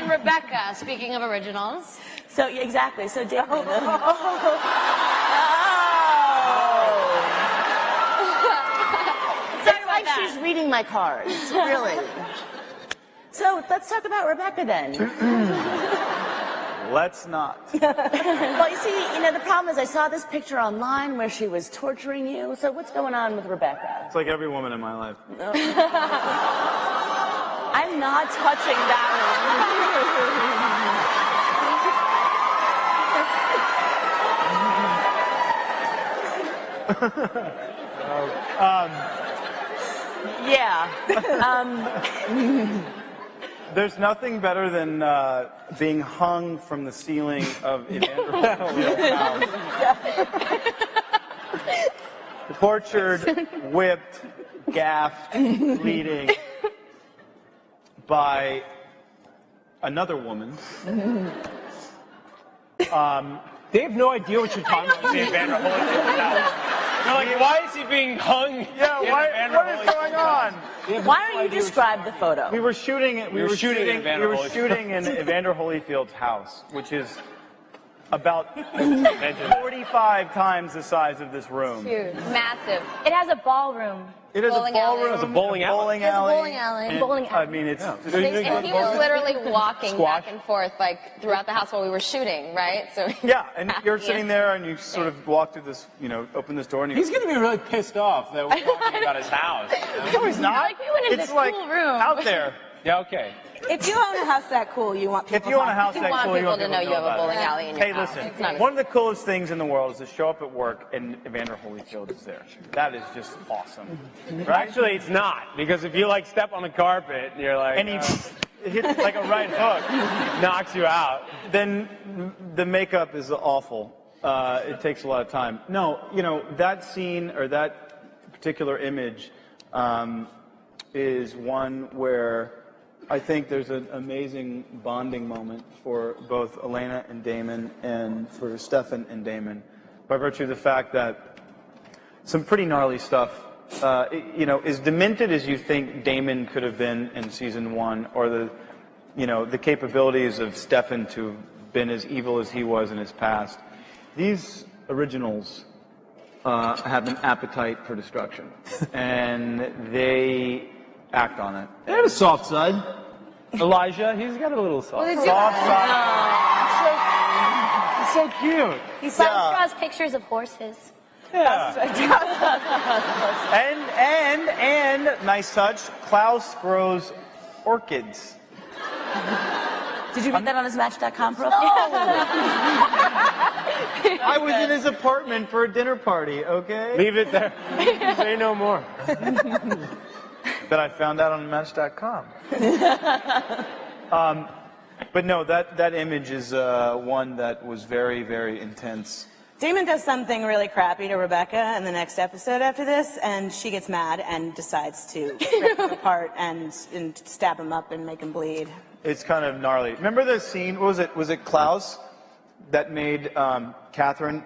And Rebecca, speaking of originals. So, yeah, exactly. So, Damon. It's like she's reading my cards, really. So, let's talk about Rebecca then. Let's not. Well, you see, the problem is I saw this picture online where she was torturing you. So what's going on with Rebecca? It's like every woman in my life. I'm not touching that one. There's nothing better than being hung from the ceiling of Evander Holyfield's house. Tortured, whipped, gaffed, bleeding by another woman. They have no idea what you're talking about. Evander Holyfield's house. They're like, why is he being hung? Yeah, what is going on? Why don't you describe the photo? We were shooting it. We were shooting in Evander Holyfield's house, which is about 45 times the size of this room. Huge. Massive. It has a ballroom. It is Bowling a ballroom. alley. It's a bowling alley. It's a bowling alley. And, Bowling alley. I mean, it's. And he was literally walking back and forth, like, throughout the house while we were shooting, right? So Yeah, and you're sitting there and you sort of walk through this, open this door and He's going to be really pissed off that we're talking about his house. No, he's not. Like, we went into It's this like cool room. out there. Yeah, okay. If you own a house that cool, you want people If you own a house you that want cool, people to know you have a about bowling it. alley in your Hey, house. listen, It's not one of the coolest things in the world is to show up at work and Evander Holyfield is there. That is just awesome. Right? Actually, it's not, because if you, like, step on the carpet, you're like... And he hits like a right hook. knocks you out. Then the makeup is awful. It takes a lot of time. No, that scene or that particular image is one where I think there's an amazing bonding moment for both Elena and Damon and for Stefan and Damon by virtue of the fact that some pretty gnarly stuff, as demented as you think Damon could have been in season 1 or the capabilities of Stefan to have been as evil as he was in his past, these originals have an appetite for destruction and they act on it. They have a soft side. Elijah, he's got a little soft side. Soft side. It's so cute. He draws pictures of horses. Yeah. And nice touch, Klaus grows orchids. Did you read that on his Match.com profile? I was in his apartment for a dinner party, okay? Leave it there. Say no more. That I found out on Match.com. But no, that image is one that was very, very intense. Damon does something really crappy to Rebecca in the next episode after this, and she gets mad and decides to rip him apart and stab him up and make him bleed. It's kind of gnarly. Remember the scene? What was it? Was it Klaus that made Catherine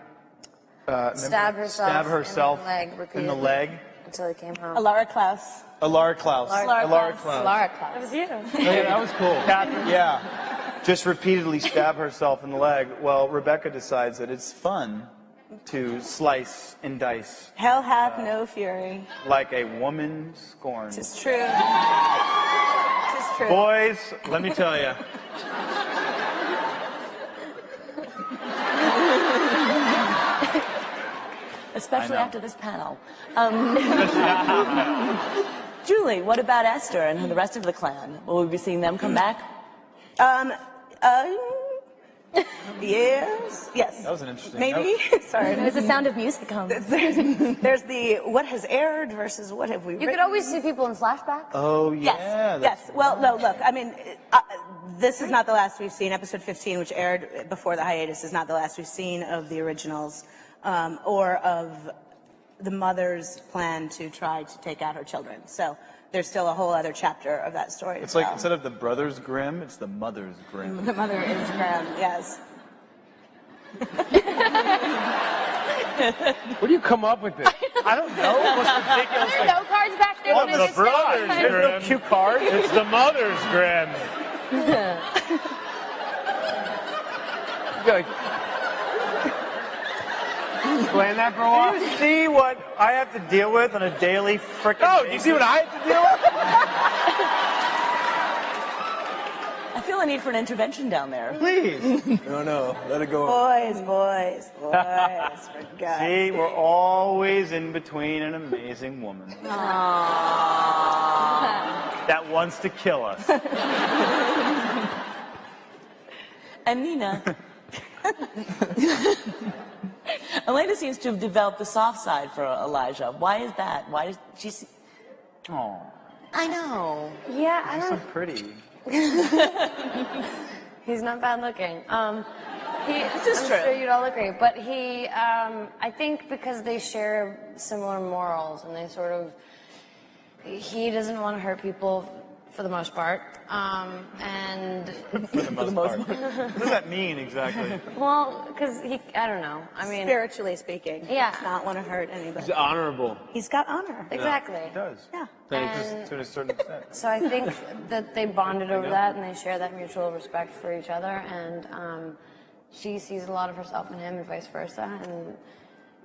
stab herself in the leg until he came home. Alara Klaus. Alara Klaus. That was you. Oh, yeah, that was cool. Catherine, yeah. Just repeatedly stab herself in the leg. Well, Rebecca decides that it's fun to slice and dice. Hell hath no fury. Like a woman scorned. Tis true. Tis true. Boys, let me tell you. Especially after this panel. Julie, what about Esther and the rest of the clan? Will we be seeing them come back? Yes. That was an interesting Maybe. Sorry. There's the sound of music home. There's the what has aired versus what have we You written. could always see people in flashbacks. Oh, yeah. Yes. Well, no, look, I mean, this is not the last we've seen. Episode 15, which aired before the hiatus, is not the last we've seen of the originals or of the mother's plan to try to take out her children. So there's still a whole other chapter of that story. It's like instead of the Brothers Grimm, it's the Mother's Grimm. The mother is Grimm, yes. Where do you come up with this? I don't know. What's ridiculous? There are no cards back there. Well, when the it gets brothers done. There's no cue card. It's the Mother's Grimm. like, explain that for a while. Do you see what I have to deal with on a daily frickin' No, basis? do you see what I have to deal with? I feel a need for an intervention down there. Please. No, let it go. Boys, for God's See, we're always in between an amazing woman. That wants to kill us. And Nina. Elena seems to have developed the soft side for Elijah. Why is that? Why does she see... Oh, I know. Yeah, I so don't. pretty. He's not bad looking. This is I'm true. sure you'd all agree, but he, I think because they share similar morals and they sort of, he doesn't want to hurt people for the most part, and For the most part. What does that mean exactly? well, because he, I don't know. I mean, spiritually speaking. Yeah. He does not want to hurt anybody. He's honorable. He's got honor. exactly. It does. Yeah. And To a certain extent. so I think that they bonded over that and they share that mutual respect for each other, and she sees a lot of herself in him and vice versa,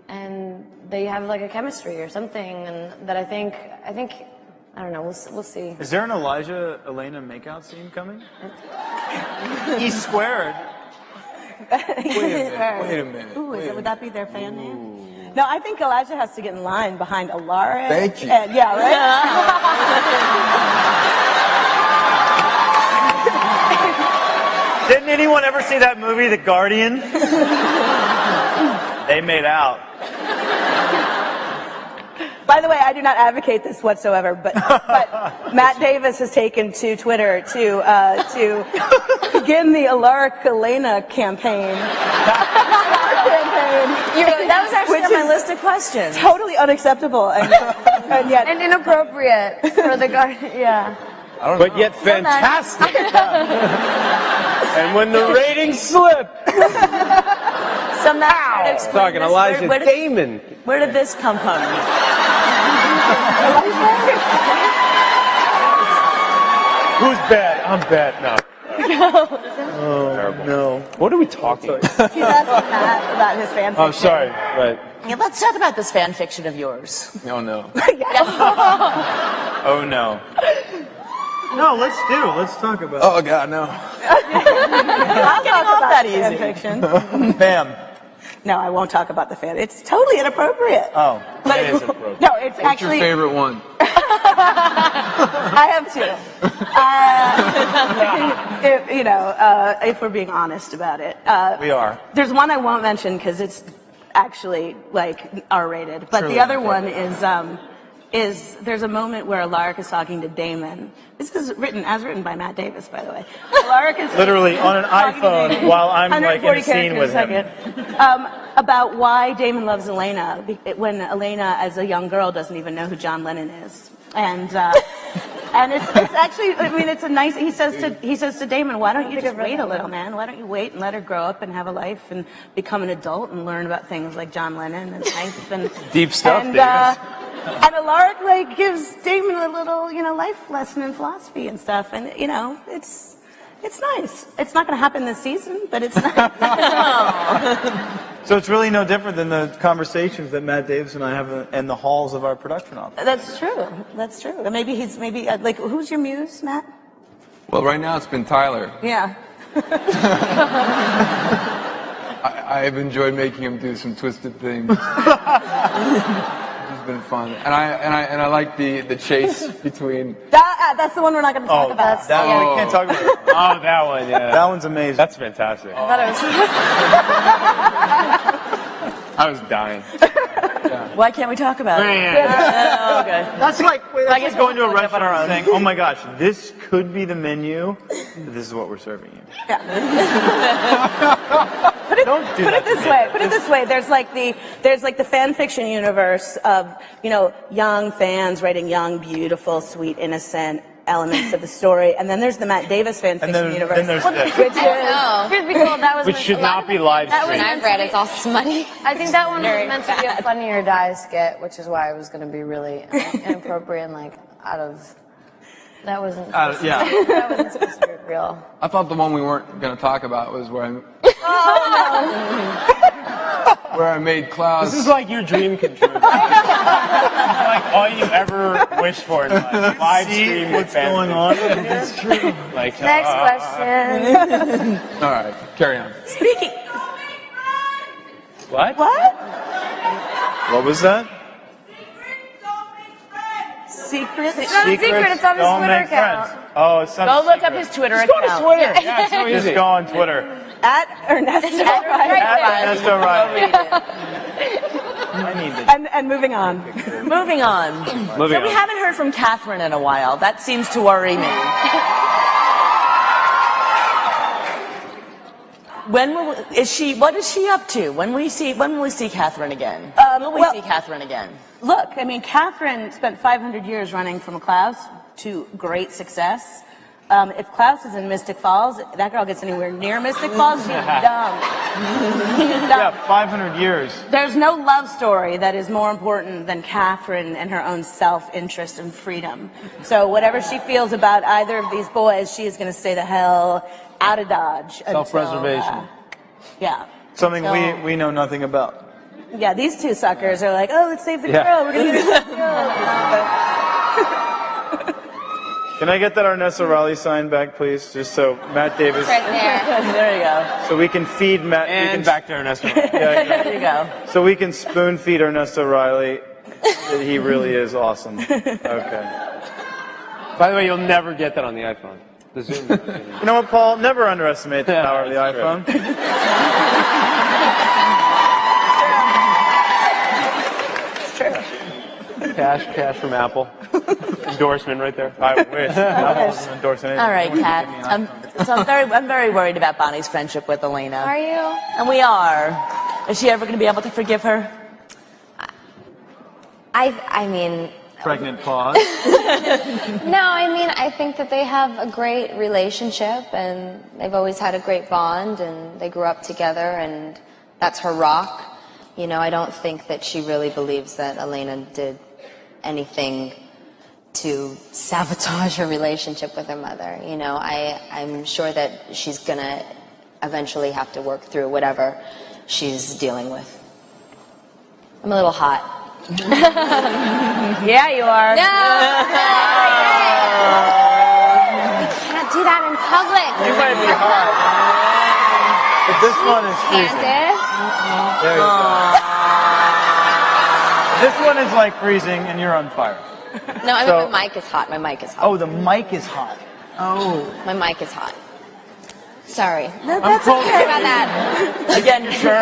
and they have like a chemistry or something, and that I think I don't know, we'll see. Is there an Elijah-Elena makeout scene coming? E squared. Wait a minute. Ooh, would that be their fan name? No, I think Elijah has to get in line behind Alaric. Thank you. And, yeah, right? Didn't anyone ever see that movie, The Guardian? They made out. By the way, I do not advocate this whatsoever, but Matt Davis has taken to Twitter to begin the Alaric Elena campaign. That was actually Which on my is list of questions. Totally unacceptable, and yet And inappropriate for the guardian. Yeah. But yet fantastic. And when the ratings slip, So Matt, explain talking this. Elijah Damon. Where did this come from? Who's bad? I'm bad. No. Terrible. No. What are we talking about? he's asking Matt about his fan Oh, fiction. sorry. But Yeah, let's talk about this fan fiction of yours. No, no. Oh no. No, let's talk about Oh, God, no. I'll talk about that fan easy. fiction. Bam. No, I won't talk about the fan. It's totally inappropriate. Oh. But it is appropriate. no, it's What's your actually. favorite one? I have two. If we're being honest about it. We are. There's one I won't mention because it's actually like R-rated. But Truly the other one is there's a moment where Alaric is talking to Damon. This is written by Matt Davis, by the way. Alaric is Literally on an talking to iPhone Damon, while I'm like in a 140 scene with him. characters a second, about why Damon loves Elena when Elena, as a young girl, doesn't even know who John Lennon is. And it's actually, I mean, it's a nice. He says to Damon, why don't you just wait a little, man? Why don't you wait and let her grow up and have a life and become an adult and learn about things like John Lennon and life and deep stuff, and, Davis. and Alaric like gives Damon a little, life lesson in philosophy and stuff, and it's nice. It's not going to happen this season, but it's nice. So it's really no different than the conversations that Matt Davis and I have in the halls of our production office. That's true. That's true. And maybe like, who's your muse, Matt? Well, right now it's been Tyler. Yeah. I've enjoyed making him do some twisted things. It's been fun, and I like the chase between. That's the one we're not going to talk about. That one we can't talk about. Oh, that one, yeah. That one's amazing. That's fantastic. I was dying. Why can't we talk about it? Man. Okay. That's like guess going to a we'll look up on our restaurant own. and saying, "Oh my gosh, this could be the menu. This is what we're serving you." Don't do Put that it this to me. way. Put it this way. There's like the fan fiction universe of young fans writing young, beautiful, sweet, innocent elements of the story, and then there's the Matt Davis fan And fiction then universe, there's this. which is Here's be cool. That was Which should not be live That was streamed. I've read. It's all smutty. I think that one was meant to be a Funny or Die skit, which is why it was going to be really inappropriate and like out of. That wasn't. Yeah. That wasn't supposed to be real. I thought the one we weren't going to talk about was where Where I made clouds. This is like your dream come true. This is like all you ever wished for in life. Live stream What's going on? It's true. Like, Next question. All right, carry on. Speaking. What? What? What was that? Secret. It's not a secret. It's on his Don't Twitter make account. friends. Oh, it's not Go a look secret. up his Twitter Just go to account. Twitter. Yeah, it's so Just easy. go on Twitter. At Ernesto O'Reilly. At Ernesto O'Reilly. I need to. And moving on. Moving on. Moving So we on. haven't heard from Catherine in a while. That seems to worry me. What is she up to? When will we see Catherine again? Will we well- see Catherine again? Look, I mean, Catherine spent 500 years running from Klaus to great success. If Klaus is in Mystic Falls, that girl gets anywhere near Mystic Falls, she's dumb. She's dumb. Yeah, 500 years. There's no love story that is more important than Catherine and her own self-interest and freedom. So whatever she feels about either of these boys, she is going to stay the hell out of Dodge. until, Self-preservation. Yeah. Something So- we know nothing about. Yeah, these two suckers are like, oh, let's save the Yeah. girl. We're going to get this girl. Can I get that Ernesto O'Reilly sign back, please? Just so Matt Davis, Right there. There you go. so we can feed Matt. And back to Ernesto. There you go. So we can spoon feed Ernesto O'Reilly that he really is awesome. Okay. By the way, you'll never get that on the iPhone. The Zoom. You know what, Paul? Never underestimate the power of the That's true. iPhone. Cash from Apple. Endorsement right there. I wish. Apple doesn't endorse anything. All right, Wouldn't Kat. give me an iPhone. I'm very worried about Bonnie's friendship with Elena. Are you? And we are. Is she ever going to be able to forgive her? I mean, Pregnant pause. no, I mean, I think that they have a great relationship and they've always had a great bond and they grew up together and that's her rock. You know, I don't think that she really believes that Elena did anything to sabotage her relationship with her mother. You know, I'm sure that she's gonna eventually have to work through whatever she's dealing with. I'm a little hot. Yeah, you are. No! We can't do that in public. You might be hot. But this one is freezing. Candace. There you go. This one is like freezing and you're on fire. No, I mean, So- my mic is hot. My mic is hot. Oh, the mic is hot. Oh. My mic is hot. Sorry. That's Sorry okay. about that. Again, sure.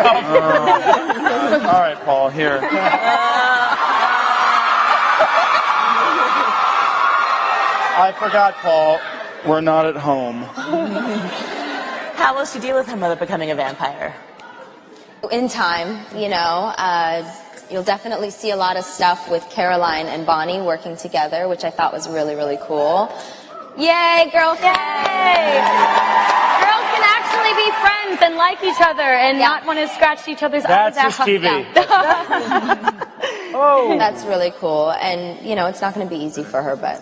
All right, Paul, here. I forgot, Paul. We're not at home. How will she deal with her mother becoming a vampire? In time, you know, you'll definitely see a lot of stuff with Caroline and Bonnie working together, which I thought was really, really cool. Yay, girl! Yay! Girls can actually be friends and like each other and not want to scratch each other's eyes That's out. just TV. Oh. That's really cool, and you know, it's not going to be easy for her, but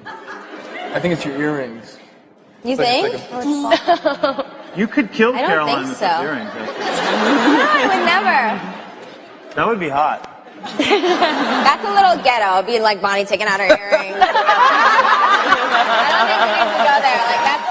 I think it's your earrings. you It's think? like You could kill I don't Caroline think with so. those earrings. I would never. That would be hot. That's a little ghetto, being like Bonnie taking out her earrings. I don't think we should go there. Like that's.